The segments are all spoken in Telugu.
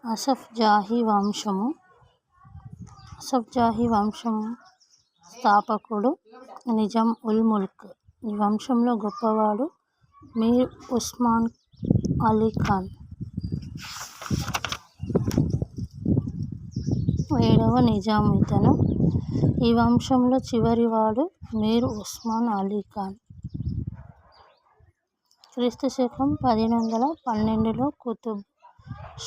అసఫ్ జాహీ వంశం స్థాపకుడు నిజాం ఉల్ ముల్క్. ఈ వంశంలో గొప్పవాడు మీర్ ఉస్మాన్ అలీ ఖాన్. 7వ నిజాం ఇతను. ఈ వంశంలో చివరివాడు మీర్ ఉస్మాన్ అలీ ఖాన్. క్రీ.శ 1512లో కుతుబ్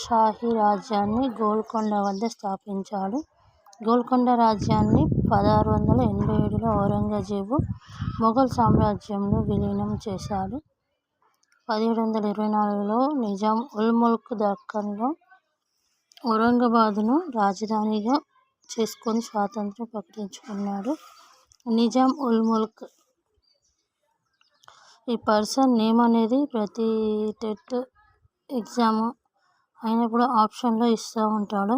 షాహీ రాజ్యాన్ని గోల్కొండ వద్ద స్థాపించాడు. గోల్కొండ రాజ్యాన్ని 1687లో ఔరంగజేబు మొఘల్ సామ్రాజ్యంలో విలీనం చేశాడు. 1724లో నిజాం ఉల్ ముల్క్ దక్కన్లో ఔరంగాబాద్ను రాజధానిగా చేసుకొని స్వాతంత్ర్యం ప్రకటించుకున్నాడు. నిజాం ఉల్ ముల్క్. ఈ పర్సన్ నేమ్ అనేది ప్రతి టెట్ ఎగ్జామ్ అయినప్పుడు ఆప్షన్లో ఇస్తూ ఉంటాడు.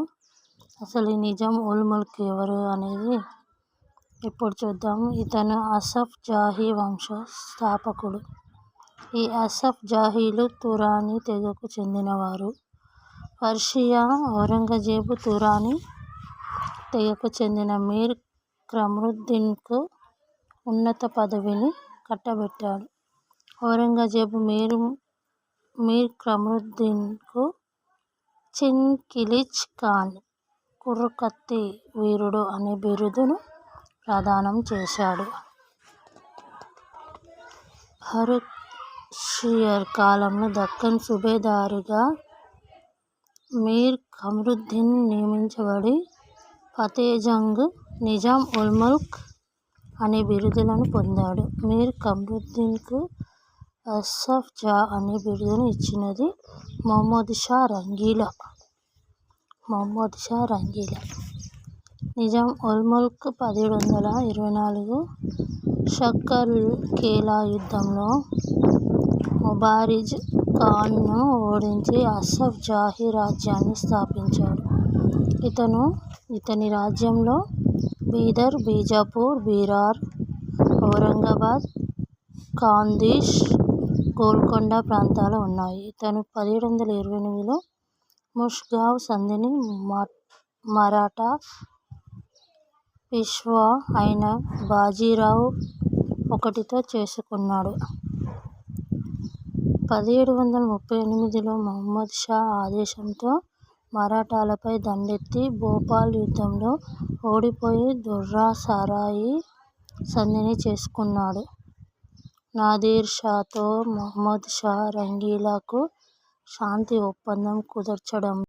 అసలు ఈ నిజాం ఉల్ ముల్క్ ఎవరు అనేది ఇప్పుడు చూద్దాము. ఇతను అసఫ్ జాహీ వంశ స్థాపకుడు. ఈ అసఫ్ జాహీలు తురానీ తెగకు చెందినవారు. పర్షియా ఔరంగజేబు తురానీ తెగకు చెందిన మీర్ కమ్రుద్దీన్కు ఉన్నత పదవిని కట్టబెట్టాడు. ఔరంగజేబు మీర్ కమ్రుద్దీన్కు చిన్ కిలిచ్ ఖాన్, కుర్రకత్తి వీరుడు అనే బిరుదును ప్రదానం చేశాడు. హర్షియర్ కాలంలో దక్కన్ సుబేదారుగా మీర్ కమ్రుద్దీన్ నియమించబడి ఫతేజంగ్, నిజాం ఉల్ ముల్క్ అనే బిరుదులను పొందాడు. మీర్ కమ్రుద్దీన్కు అసఫ్ జా అనే బిరుదును ఇచ్చినది మహమ్మద్ షా రంగీలా. నిజాం ఉల్ ముల్క్ 1724 షక్కర్ ఖేలా యుద్ధంలో ముబారిజ్ ఖాన్ను ఓడించి అసఫ్ జాహీ రాజ్యాన్ని స్థాపించాడు. ఇతని రాజ్యంలో బీదర్, బీజాపూర్, బీరార్, ఔరంగాబాద్, ఖాందీష్, గోల్కొండ ప్రాంతాలు ఉన్నాయి. ఇతను 1728లో ముష్గావ్ సంధిని మరాఠా పీష్వా అయిన బాజీరావు I చేసుకున్నాడు. 1738లో మహమ్మద్ షా ఆదేశంతో మరాఠాలపై దండెత్తి భోపాల్ యుద్ధంలో ఓడిపోయి దుర్రా సరాయి సంధిని చేసుకున్నాడు. నాదిర్ షాతో మహమ్మద్ షా రంగీలాకు శాంతి ఒప్పందం కుదర్చడంలో